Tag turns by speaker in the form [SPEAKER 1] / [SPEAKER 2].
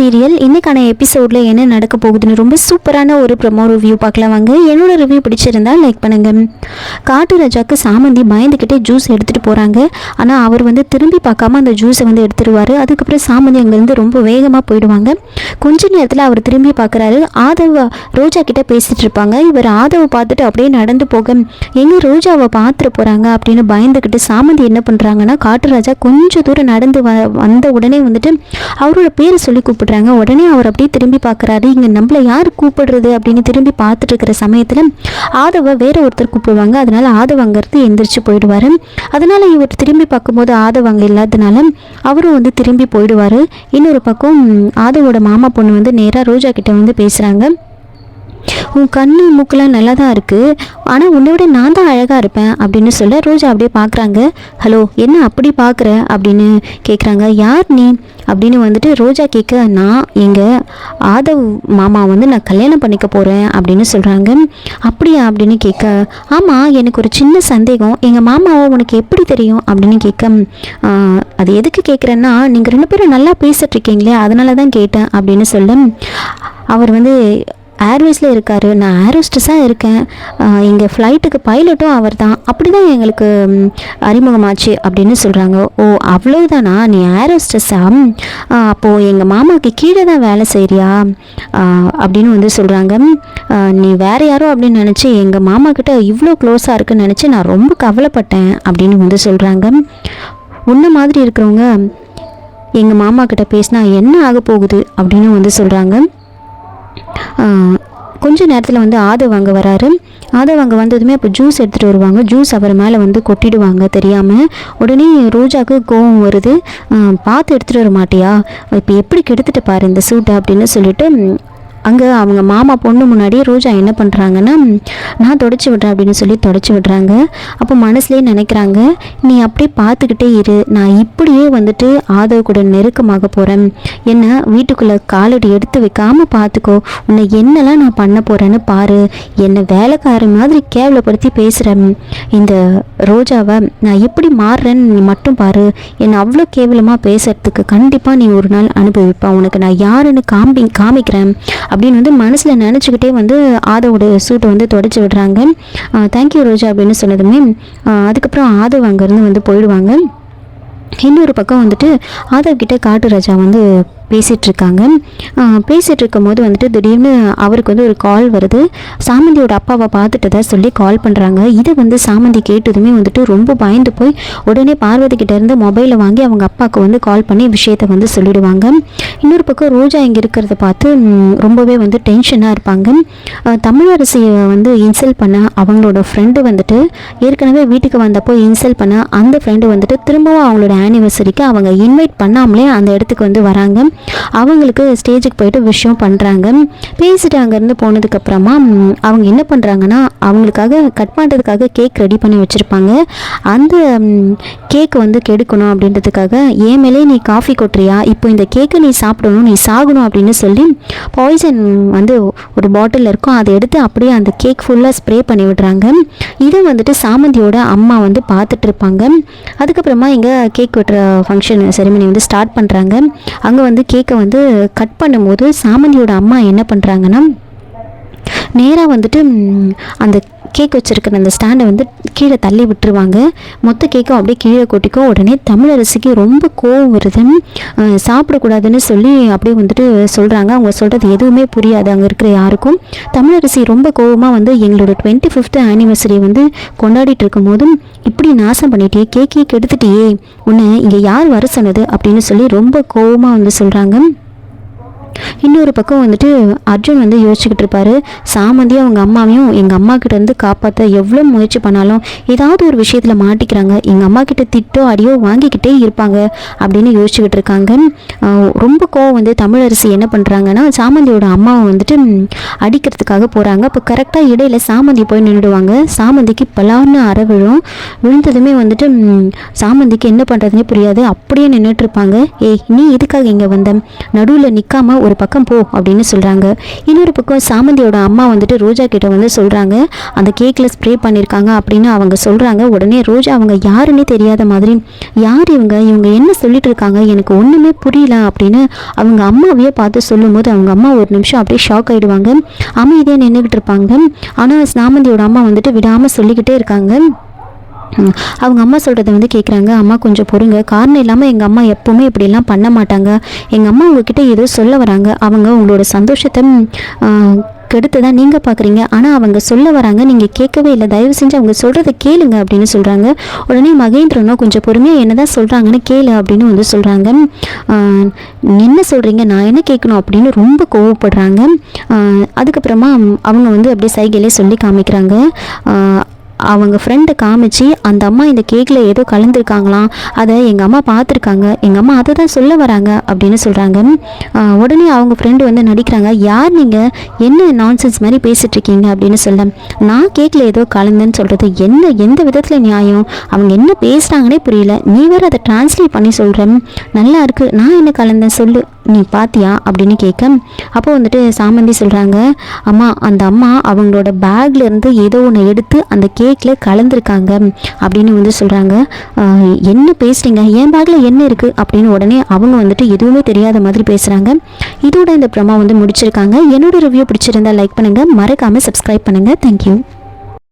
[SPEAKER 1] Serial இன்னைக்கான எபிசோட்ல என்ன நடக்க போகுதுன்னு ரொம்ப சூப்பரான ஒரு ப்ரோமோ ரிவ்யூ பார்க்கலாம் வாங்க. என்னோட ரிவ்யூ பிடிச்சிருந்தா லைக் பண்ணுங்க. காட்டு ராஜாக்கு சாமந்தி பயந்துக்கிட்டே ஜூஸ் எடுத்துகிட்டு போகிறாங்க. ஆனால் அவர் திரும்பி பார்க்காம அந்த ஜூஸை எடுத்துருவார். அதுக்கப்புறம் சாமந்தி அங்கேருந்து ரொம்ப வேகமாக போயிடுவாங்க. கொஞ்ச நேரத்தில் அவர் திரும்பி பார்க்குறாரு. ஆதவ் ரோஜா கிட்ட பேசிகிட்டு இருப்பாங்க. இவர் ஆதவை பார்த்துட்டு அப்படியே நடந்து போக எங்கே ரோஜாவை பார்த்துட்டு போகிறாங்க அப்படின்னு பயந்துக்கிட்டு சாமந்தி என்ன பண்ணுறாங்கன்னா, காட்டு ராஜா கொஞ்சம் தூரம் நடந்து வந்த உடனே அவரோட பேரை சொல்லி கூப்பிடுறாங்க. உடனே அவர் அப்படியே திரும்பி பார்க்குறாரு. இங்கே நம்மளை யார் கூப்பிடுறது அப்படின்னு திரும்பி பார்த்துட்டு இருக்கிற சமயத்தில் ஆதவை வேற ஒருத்தர் கூப்பிடுவாங்க. அதனால ஆதவ் அங்கேருந்து எந்திரிச்சு போயிடுவார். அதனால இவர் திரும்பி பார்க்கும்போது ஆதவ் அங்கே இல்லாததுனால அவரும் திரும்பி போயிடுவார். இன்னொரு பக்கம் ஆதவோட மாமா பொண்ணு நேராக ரோஜா கிட்ட பேசுகிறாங்க. உன் கண்ணு மூக்கெல்லாம் நல்லா தான் இருக்குது, ஆனால் உன்னை விட நான் தான் அழகாக இருப்பேன் அப்படின்னு சொல்ல ரோஜா அப்படியே பார்க்குறாங்க. ஹலோ, என்ன அப்படி பார்க்குற அப்படின்னு கேட்குறாங்க. யார் நீ அப்படின்னு ரோஜா கேட்க, நான் எங்கள் ஆதவ் மாமா நான் கல்யாணம் பண்ணிக்க போகிறேன் அப்படின்னு சொல்கிறாங்க. அப்படியா அப்படின்னு கேட்க, ஆமாம் எனக்கு ஒரு சின்ன சந்தேகம், எங்கள் மாமாவை உனக்கு எப்படி தெரியும் அப்படின்னு கேட்க, அது எதுக்கு கேட்குறேன்னா நீங்கள் ரெண்டு பேரும் நல்லா பேசிட்டு இருக்கீங்களே அதனால தான் கேட்டேன் அப்படின்னு சொல்ல, அவர் ஏர்வேஸில் இருக்கார், நான் ஏரோஸ்டஸாக இருக்கேன், இங்கே ஃப்ளைட்டுக்கு பைலட்டும் அவர் தான், அப்படி தான் எங்களுக்கு அறிமுகமாச்சு அப்படின்னு சொல்கிறாங்க. ஓ அவ்வளோதானா, நீ ஏரோஸ்டஸா, அப்போது எங்கள் மாமாவுக்கு கீழே தான் வேலை செய்கிறியா அப்படின்னு சொல்கிறாங்க. நீ வேறு யாரோ அப்படின்னு நினச்சி எங்கள் மாமா கிட்ட இவ்வளோ க்ளோஸாக இருக்குன்னு நினச்சி நான் ரொம்ப கவலைப்பட்டேன் அப்படின்னு சொல்கிறாங்க. உன்ன மாதிரி இருக்கிறவங்க எங்கள் மாமா கிட்ட பேசினா என்ன ஆக போகுது அப்படின்னு சொல்கிறாங்க. கொஞ்ச நேரத்தில் ஆதவ் அங்கே வராரு. ஆதவ் அங்கே வந்ததுமே அப்போ ஜூஸ் எடுத்துகிட்டு வருவாங்க. ஜூஸ் அவர் மேலே கொட்டிடுவாங்க தெரியாமல். உடனே ரோஜாவுக்கு கோவம் வருது. பார்த்து எடுத்துகிட்டு வர மாட்டியா, இப்போ எப்படி கெடுத்துட்டு பாரு இந்த சூட்டை அப்படின்னு சொல்லிட்டு அங்கே அவங்க மாமா பொண்ணு முன்னாடியே ரோஜா என்ன பண்ணுறாங்கன்னா, நான் தொடச்சி விட்றேன் அப்படின்னு சொல்லி தொடச்சி விடுறாங்க. அப்போ மனசுலேயே நினைக்கிறாங்க, நீ அப்படியே பார்த்துக்கிட்டே இரு, நான் இப்படியே ஆதவ கூட நெருக்கமாக போகிறேன், என்னை வீட்டுக்குள்ளே காலடி எடுத்து வைக்காமல் பார்த்துக்கோ, உன்னை என்னெல்லாம் நான் பண்ண போகிறேன்னு பாரு, என்னை வேலைக்கார மாதிரி கேவலப்படுத்தி பேசுகிறேன் இந்த ரோஜாவை நான் எப்படி மாறுறேன்னு நீ மட்டும் பாரு, என்னை அவ்வளோ கேவலமாக பேசுகிறதுக்கு கண்டிப்பாக நீ ஒரு நாள் அனுபவிப்பா, உனக்கு நான் யாருன்னு காமிக்கிறேன் அப்படின்னு மனசில் நினச்சிக்கிட்டே ஆதவோட சூட்டை தொடச்சி விடுறாங்க. தேங்க்யூ ரோஜா அப்படின்னு சொன்னதுமே அதுக்கப்புறம் ஆதவ் அங்கேருந்து போயிடுவாங்க. இன்னொரு பக்கம் ஆதவ் கிட்ட காட்டு ராஜா பேசிகிட்ருக்காங்க. பேசிகிட்டு இருக்கும் போது திடீர்னு அவருக்கு ஒரு கால் வருது. சாமந்தியோட அப்பாவை பார்த்துட்டதா சொல்லி கால் பண்ணுறாங்க. இதை சாமந்தி கேட்டதுமே ரொம்ப பயந்து போய் உடனே பார்வதி கிட்டேருந்து மொபைலை வாங்கி அவங்க அப்பாவுக்கு கால் பண்ணி விஷயத்தை சொல்லிடுவாங்க. இன்னொரு பக்கம் ரோஜா இங்கே இருக்கிறத பார்த்து ரொம்பவே டென்ஷனாக இருப்பாங்க. தமிழரசியை இன்சல்ட் பண்ண அவங்களோட ஃப்ரெண்டு ஏற்கனவே வீட்டுக்கு வந்தப்போ இன்சல்ட் பண்ண அந்த ஃப்ரெண்டு திரும்பவும் அவங்களோட ஆனிவர்சரிக்கு அவங்க இன்வைட் பண்ணாமலே அந்த இடத்துக்கு வராங்க. அவங்களுக்கு ஸ்டேஜுக்கு போயிட்டு விஷயம் பண்ணுறாங்க. பேசிட்டு அங்கேருந்து போனதுக்கப்புறமா அவங்க என்ன பண்ணுறாங்கன்னா, அவங்களுக்காக கட் பண்ணுறதுக்காக கேக் ரெடி பண்ணி வச்சுருப்பாங்க. அந்த கேக்கு கெடுக்கணும் அப்படின்றதுக்காக என் மேலே நீ காஃபி கொட்டுறியா, இப்போ இந்த கேக்கை நீ சாப்பிடணும், நீ சாகணும் அப்படின்னு சொல்லி பாய்சன் ஒரு பாட்டிலில் இருக்கும், அதை எடுத்து அப்படியே அந்த கேக் ஃபுல்லாக ஸ்ப்ரே பண்ணி விடுறாங்க. இதை சாமந்தியோட அம்மா பார்த்துட்டு இருப்பாங்க. அதுக்கப்புறமா இங்கே கேக் வெட்டுற ஃபங்க்ஷன் செரிமனி ஸ்டார்ட் பண்ணுறாங்க. அங்கே கேக்கை கட் பண்ணும்போது சாமந்தியோட அம்மா என்ன பண்ணுறாங்கன்னா, நேராக அந்த கேக் வச்சுருக்கிற அந்த ஸ்டாண்டை கீழே தள்ளி விட்டுருவாங்க. மொத்த கேக்கும் அப்படியே கீழே கொட்டிக்கும். உடனே தமிழரசிக்கு ரொம்ப கோவம் வருது. சாப்பிடக்கூடாதுன்னு சொல்லி அப்படியே சொல்கிறாங்க. அவங்க சொல்கிறது எதுவுமே புரியாது அங்கே இருக்கிற யாருக்கும். தமிழரசி ரொம்ப கோவமாக எங்களோட 25th ஆனிவர்சரி கொண்டாடிட்டு இருக்கும் போதும் இப்படி நாசம் பண்ணிட்டே கேக்கே கெடுத்துட்டியே, உன்னை இங்கே யார் வர சொன்னது அப்படின்னு சொல்லி ரொம்ப கோவமாக சொல்கிறாங்க. இன்னொரு பக்கம் அர்ஜுன் யோசிச்சுக்கிட்டு இருப்பாரு. சாமந்தி அவங்க அம்மாவையும் எங்கள் அம்மா கிட்ட காப்பாற்ற எவ்வளோ முயற்சி பண்ணாலும் ஏதாவது ஒரு விஷயத்தில் மாட்டிக்கிறாங்க, எங்கள் அம்மா கிட்ட திட்டோ அடியோ வாங்கிக்கிட்டே இருப்பாங்க அப்படின்னு யோசிச்சுக்கிட்டு இருக்காங்க. ரொம்ப கோவம் தமிழரசி என்ன பண்ணுறாங்கன்னா, சாமந்தியோட அம்மாவை அடிக்கிறதுக்காக போகிறாங்க. அப்போ கரெக்டாக இடையில சாமந்தி போய் நின்றுடுவாங்க. சாமந்திக்கு பலார்னு அற விழுந்ததுமே சாமந்திக்கு என்ன பண்ணுறதுனே புரியாது, அப்படியே நின்றுட்டு இருப்பாங்க. ஏய், நீ இதுக்காக இங்கே வந்த, நடுவில் நிற்காம ஒரு பக்கம் பக்கம் போ அப்படின்னு சொல்கிறாங்க. இன்னொரு பக்கம் சாமந்தியோட அம்மா வந்துட்டு ரோஜா கிட்ட வந்து சொல்கிறாங்க அந்த கேக்கில் ஸ்ப்ரே பண்ணியிருக்காங்க அப்படின்னு அவங்க சொல்கிறாங்க. உடனே ரோஜா அவங்க யாருன்னே தெரியாத மாதிரி யார் இவங்க என்ன சொல்லிட்டு இருக்காங்க எனக்கு ஒன்றுமே புரியல அப்படின்னு அவங்க அம்மாவையே பார்த்து சொல்லும்போது அவங்க அம்மா ஒரு நிமிஷம் அப்படியே ஷாக் ஆகிடுவாங்க. அமைதியாக நின்றுக்கிட்டு இருப்பாங்க. ஆனால் சாமந்தியோட அம்மா வந்துட்டு விடாமல் சொல்லிக்கிட்டே இருக்காங்க. அவங்க அம்மா சொல்கிறத வந்து கேட்குறாங்க. அம்மா கொஞ்சம் பொறுங்க, காரணம் இல்லாமல் எங்கள் அம்மா எப்போவுமே இப்படிலாம் பண்ண மாட்டாங்க. எங்கள் அம்மா உங்ககிட்ட ஏதோ சொல்ல வராங்க, அவங்க உங்களோட சந்தோஷத்தை கெடுத்து தான் நீங்கள் பார்க்குறீங்க, ஆனால் அவங்க சொல்ல வராங்க நீங்கள் கேட்கவே இல்லை, தயவு செஞ்சு அவங்க சொல்கிறத கேளுங்க அப்படின்னு சொல்கிறாங்க. உடனே மகேந்திரனும் கொஞ்சம் பொறுமையாக என்ன தான் சொல்கிறாங்கன்னு கேளு அப்படின்னு வந்து சொல்கிறாங்க. என்ன சொல்கிறீங்க, நான் என்ன கேட்கணும் அப்படின்னு ரொம்ப கோவப்படுறாங்க. அதுக்கப்புறமா அவங்க வந்து அப்படியே சைகையிலே சொல்லி காமிக்கிறாங்க. அவங்க ஃப்ரெண்டை காமிச்சு அந்த அம்மா இந்த கேக்கில் ஏதோ கலந்துருக்காங்களாம், அதை எங்கள் அம்மா பார்த்துருக்காங்க, எங்கள் அம்மா அதை தான் சொல்ல வராங்க அப்படின்னு சொல்கிறாங்க. உடனே அவங்க ஃப்ரெண்டு வந்து நடிக்கிறாங்க. யார் நீங்கள், என்ன நான்சென்ஸ் மாதிரி பேசிகிட்ருக்கீங்க அப்படின்னு சொல்ல, நான் கேக்கில் ஏதோ கலந்துன்னு சொல்கிறது எந்த விதத்தில் நியாயம், அவங்க என்ன பேசுகிறாங்கன்னே புரியல, நீ வேறு அதை டிரான்ஸ்லேட் பண்ணி சொல்கிறேன், நல்லா இருக்குது, நான் என்ன கலந்தேன் சொல்லு, நீ பாத்தியா அப்படின்னு கேட்க, அப்போ வந்துட்டு சாமந்தி சொல்கிறாங்க, அம்மா அந்த அம்மா அவங்களோட பேக்லேருந்து ஏதோ ஒன்று எடுத்து அந்த கேக்கில் கலந்துருக்காங்க அப்படின்னு வந்து சொல்கிறாங்க. என்ன பேசுகிறீங்க, என் பேக்கில் என்ன இருக்குது அப்படின்னு உடனே அவங்க வந்துட்டு எதுவுமே தெரியாத மாதிரி பேசுகிறாங்க. இதோட இந்த ப்ரோமோ வந்து முடிச்சிருக்காங்க. என்னோட ரிவ்யூ பிடிச்சிருந்தா லைக் பண்ணுங்கள், மறக்காமல் சப்ஸ்கிரைப் பண்ணுங்கள். தேங்க்யூ.